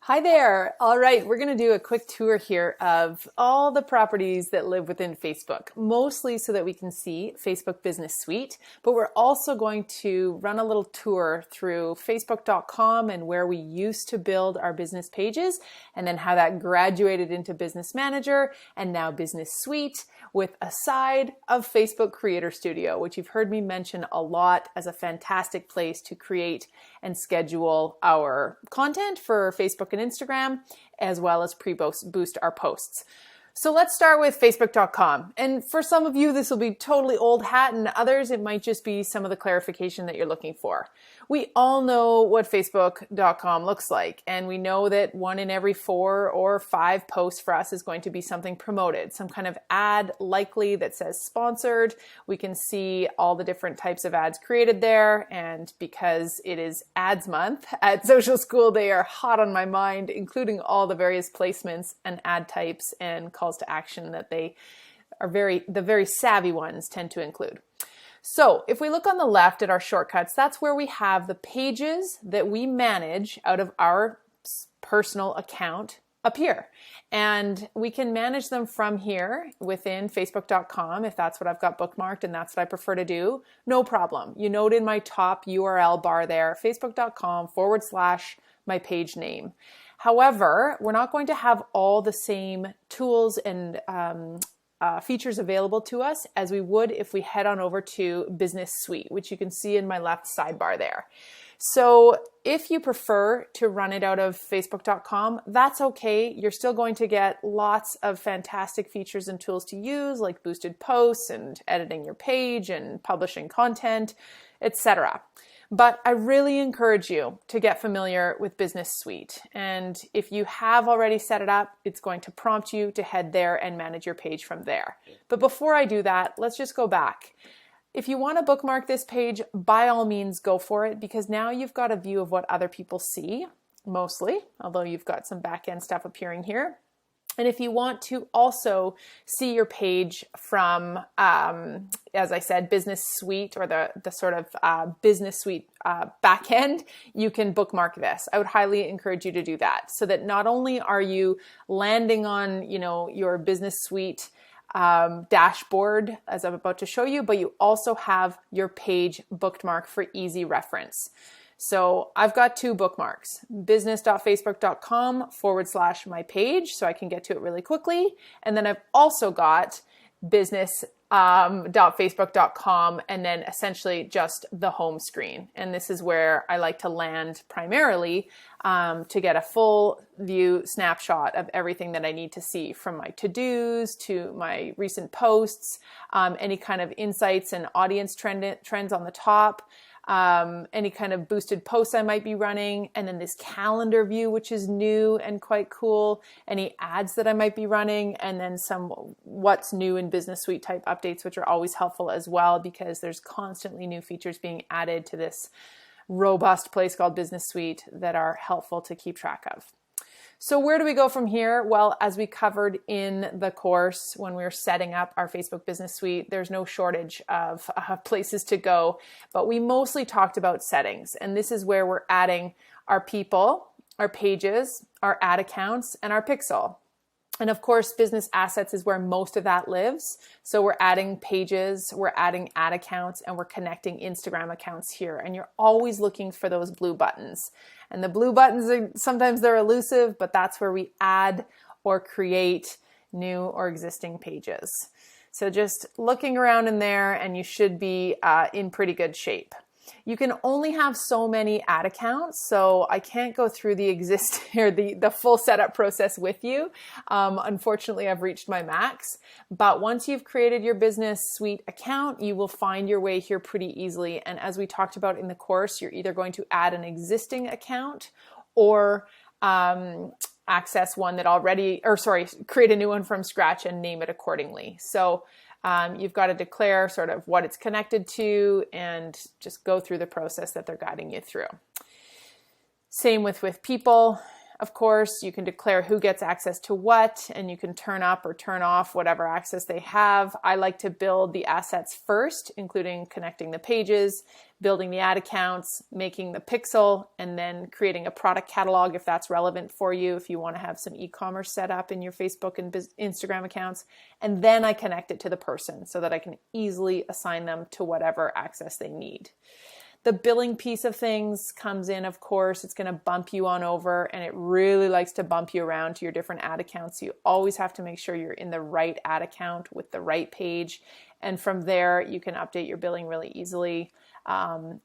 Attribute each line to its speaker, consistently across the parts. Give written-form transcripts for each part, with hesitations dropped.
Speaker 1: Hi there. All right, we're going to do a quick tour here of all the properties that live within Facebook, mostly so that we can see Facebook Business Suite, but we're also going to run a little tour through facebook.com and where we used to build our business pages, and then how that graduated into Business Manager and now Business Suite, with a side of Facebook Creator Studio, which you've heard me mention a lot as a fantastic place to create and schedule our content for Facebook and Instagram, as well as pre-boost our posts. So let's start with facebook.com. And for some of you, this will be totally old hat, and others, it might just be some of the clarification that you're looking for. We all know what facebook.com looks like, and we know that 1 in every 4 or 5 posts for us is going to be something promoted, some kind of ad likely that says sponsored. We can see all the different types of ads created there, and because it is ads month at Social School, they are hot on my mind, including all the various placements and ad types and calls to action that they are the very savvy ones tend to include. So if we look on the left at our shortcuts, that's where we have the pages that we manage out of our personal account appear. And we can manage them from here within facebook.com if that's what I've got bookmarked and that's what I prefer to do. No problem. You note in my top URL bar there, facebook.com/my page name. However, we're not going to have all the same tools and features available to us as we would if we head on over to Business Suite, which you can see in my left sidebar there. So if you prefer to run it out of facebook.com, that's okay. You're still going to get lots of fantastic features and tools to use, like boosted posts and editing your page and publishing content, etc. But I really encourage you to get familiar with Business Suite. And if you have already set it up, it's going to prompt you to head there and manage your page from there. But before I do that, let's just go back. If you want to bookmark this page, by all means, go for it, because now you've got a view of what other people see, mostly, although you've got some back-end stuff appearing here. And if you want to also see your page from, as I said, Business Suite, or the sort of Business Suite backend, you can bookmark this. I would highly encourage you to do that, so that not only are you landing on, your Business Suite dashboard, as I'm about to show you, but you also have your page bookmarked for easy reference. So I've got 2 bookmarks, business.facebook.com/my page, so I can get to it really quickly. And then I've also got business.facebook.com and then essentially just the home screen. And this is where I like to land primarily to get a full view snapshot of everything that I need to see, from my to-dos to my recent posts, any kind of insights and audience trends on the top, any kind of boosted posts I might be running, and then this calendar view, which is new and quite cool, any ads that I might be running, and then some what's new in Business Suite type updates, which are always helpful as well, because there's constantly new features being added to this robust place called Business Suite that are helpful to keep track of. So where do we go from here? Well, as we covered in the course when we were setting up our Facebook Business Suite, there's no shortage of places to go, but we mostly talked about settings. And this is where we're adding our people, our pages, our ad accounts, and our pixel. And of course, business assets is where most of that lives. So we're adding pages, we're adding ad accounts, and we're connecting Instagram accounts here. And you're always looking for those blue buttons. And the blue buttons, sometimes they're elusive, but that's where we add or create new or existing pages. So just looking around in there, and you should be in pretty good shape. You can only have so many ad accounts, so I can't go through the full setup process with you. Unfortunately, I've reached my max. But once you've created your Business Suite account, you will find your way here pretty easily. And as we talked about in the course, you're either going to add an existing account or access one that create a new one from scratch and name it accordingly. So you've got to declare sort of what it's connected to and just go through the process that they're guiding you through. Same with people. of course, you can declare who gets access to what, and you can turn up or turn off whatever access they have. I like to build the assets first, including connecting the pages, building the ad accounts, making the pixel, and then creating a product catalog if that's relevant for you, if you want to have some e-commerce set up in your Facebook and Instagram accounts. And then I connect it to the person so that I can easily assign them to whatever access they need. The billing piece of things comes in, of course. It's going to bump you on over, and it really likes to bump you around to your different ad accounts. So you always have to make sure you're in the right ad account with the right page. And from there, you can update your billing really easily.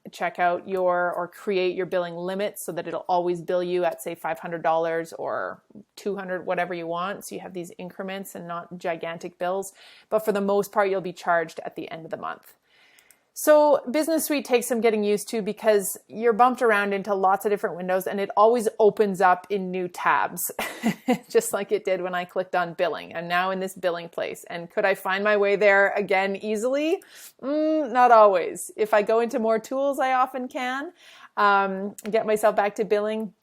Speaker 1: Check out or create your billing limits so that it'll always bill you at, say, $500 or $200, whatever you want. So you have these increments and not gigantic bills. But for the most part, you'll be charged at the end of the month. So Business Suite takes some getting used to because you're bumped around into lots of different windows, and it always opens up in new tabs, just like it did when I clicked on billing. I'm now in this billing place. And could I find my way there again easily? Not always. If I go into more tools, I often can get myself back to billing.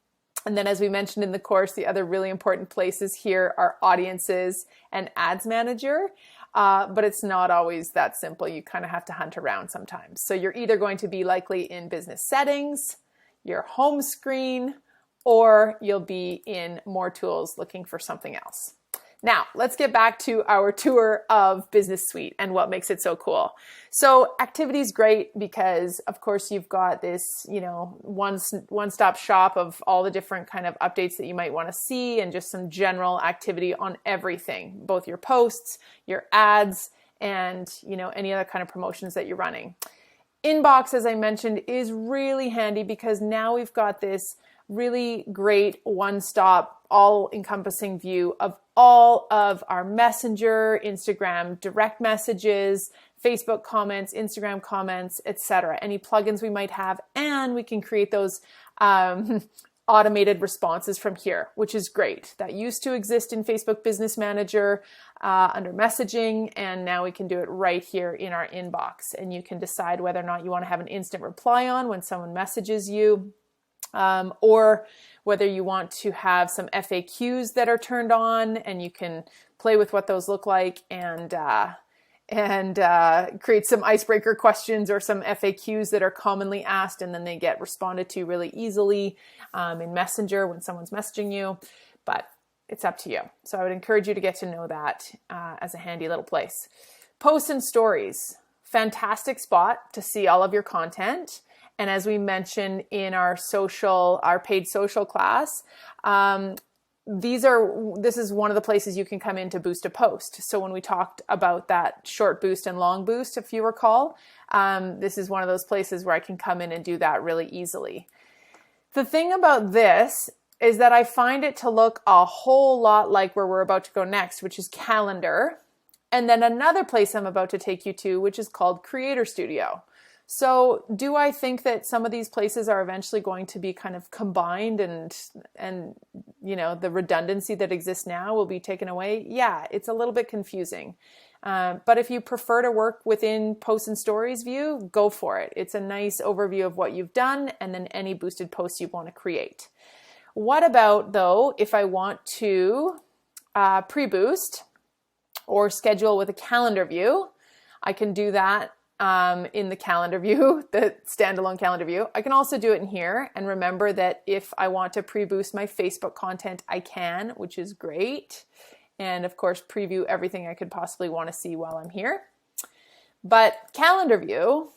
Speaker 1: And then, as we mentioned in the course, the other really important places here are audiences and ads manager. But it's not always that simple. You kind of have to hunt around sometimes. So you're either going to be likely in business settings, your home screen, or you'll be in more tools looking for something else. Now, let's get back to our tour of Business Suite and what makes it so cool. So Activity is great because, of course, you've got this, one-stop shop of all the different kind of updates that you might want to see and just some general activity on everything, both your posts, your ads, and, any other kind of promotions that you're running. Inbox, as I mentioned, is really handy because now we've got this really great one-stop, all-encompassing view of all of our Messenger, Instagram direct messages, Facebook comments, Instagram comments, etc. Any plugins we might have, and we can create those automated responses from here, which is great. That used to exist in Facebook Business Manager under messaging, and now we can do it right here in our inbox. And you can decide whether or not you want to have an instant reply on when someone messages you, or whether you want to have some FAQs that are turned on, and you can play with what those look like and create some icebreaker questions or some FAQs that are commonly asked, and then they get responded to really easily in Messenger when someone's messaging you. But it's up to you. So I would encourage you to get to know that as a handy little place. Posts and stories, fantastic spot to see all of your content. And as we mentioned in our paid social class, this is one of the places you can come in to boost a post. So when we talked about that short boost and long boost, if you recall, this is one of those places where I can come in and do that really easily. The thing about this is that I find it to look a whole lot like where we're about to go next, which is Calendar. And then another place I'm about to take you to, which is called Creator Studio. So do I think that some of these places are eventually going to be kind of combined and the redundancy that exists now will be taken away? Yeah, it's a little bit confusing. But if you prefer to work within Posts and Stories view, go for it. It's a nice overview of what you've done and then any boosted posts you want to create. What about, though, if I want to pre-boost or schedule with a calendar view? I can do that in the calendar view, the standalone calendar view. I can also do it in here. And remember that if I want to pre-boost my Facebook content, I can, which is great. And of course, preview everything I could possibly want to see while I'm here. But calendar view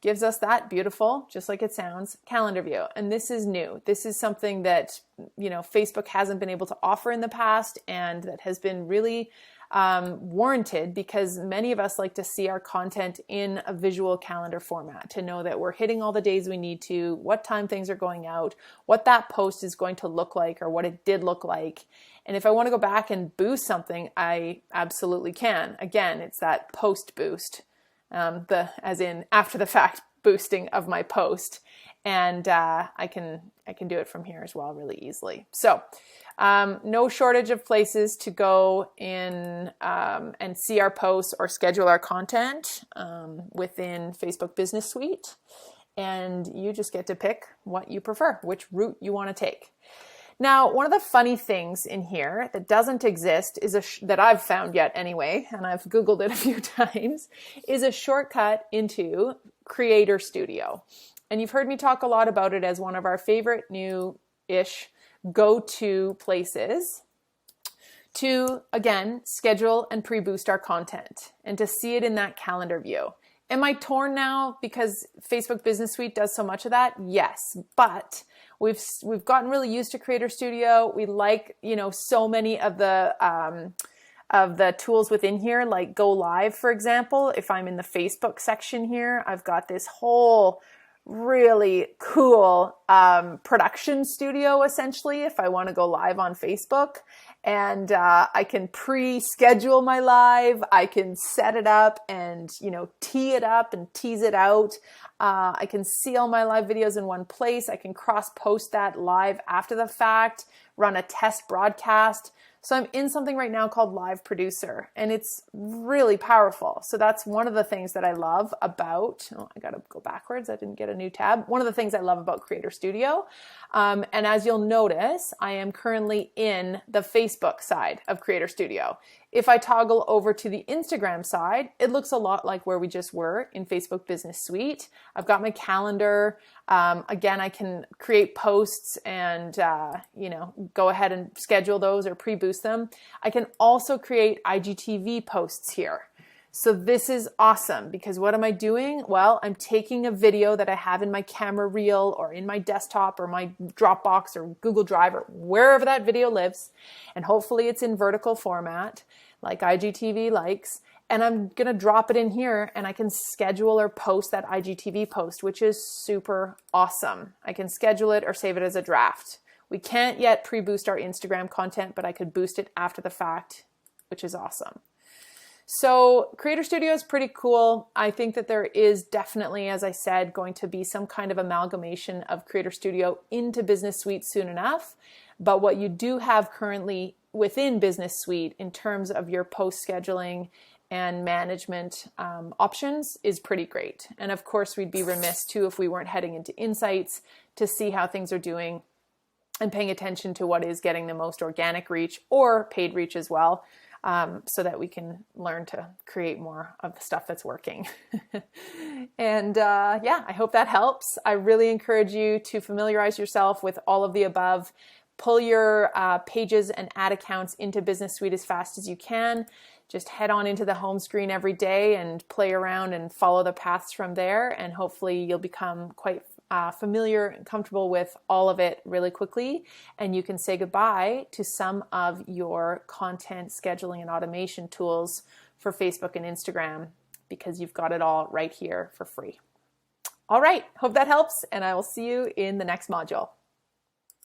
Speaker 1: gives us that beautiful, just like it sounds, calendar view. And this is new. This is something that, Facebook hasn't been able to offer in the past, and that has been really warranted because many of us like to see our content in a visual calendar format to know that we're hitting all the days we need to, what time things are going out, what that post is going to look like or what it did look like. And if I want to go back and boost something, I absolutely can. Again, it's that post boost, as in after the fact boosting of my post. And I can do it from here as well really easily. So no shortage of places to go in and see our posts or schedule our content within Facebook Business Suite. And you just get to pick what you prefer, which route you want to take. Now, one of the funny things in here that doesn't exist is that I've found yet anyway, and I've Googled it a few times, is a shortcut into Creator Studio. And you've heard me talk a lot about it as one of our favorite new-ish go-to places to, again, schedule and pre-boost our content and to see it in that calendar view. Am I torn now because Facebook Business Suite does so much of that? Yes, but we've gotten really used to Creator Studio. We like, so many of the tools within here, like Go Live, for example. If I'm in the Facebook section here, I've got this whole really cool production studio, essentially, if I want to go live on Facebook. And I can pre-schedule my live. I can set it up and, tee it up and tease it out. I can see all my live videos in one place. I can cross-post that live after the fact, run a test broadcast. So I'm in something right now called Live Producer, and it's really powerful. So that's one of the things that I love about, I got to go backwards. I didn't get a new tab. One of the things I love about Creator Studio. And as you'll notice, I am currently in the Facebook side of Creator Studio. If I toggle over to the Instagram side, it looks a lot like where we just were in Facebook Business Suite. I've got my calendar. Again, I can create posts and, go ahead and schedule those or pre-boost them. I can also create IGTV posts here. So this is awesome because what am I doing? Well, I'm taking a video that I have in my camera reel or in my desktop or my Dropbox or Google Drive or wherever that video lives. And hopefully it's in vertical format like IGTV likes. And I'm going to drop it in here and I can schedule or post that IGTV post, which is super awesome. I can schedule it or save it as a draft. We can't yet pre-boost our Instagram content, but I could boost it after the fact, which is awesome. So Creator Studio is pretty cool. I think that there is definitely, as I said, going to be some kind of amalgamation of Creator Studio into Business Suite soon enough. But what you do have currently within Business Suite in terms of your post scheduling and management options is pretty great. And of course, we'd be remiss too if we weren't heading into insights to see how things are doing and paying attention to what is getting the most organic reach or paid reach as well. So that we can learn to create more of the stuff that's working. And I hope that helps. I really encourage you to familiarize yourself with all of the above. Pull your pages and ad accounts into Business Suite as fast as you can. Just head on into the home screen every day and play around and follow the paths from there. And hopefully you'll become quite familiar and comfortable with all of it really quickly, and you can say goodbye to some of your content scheduling and automation tools for Facebook and Instagram because you've got it all right here for free. All right, hope that helps, and I will see you in the next module.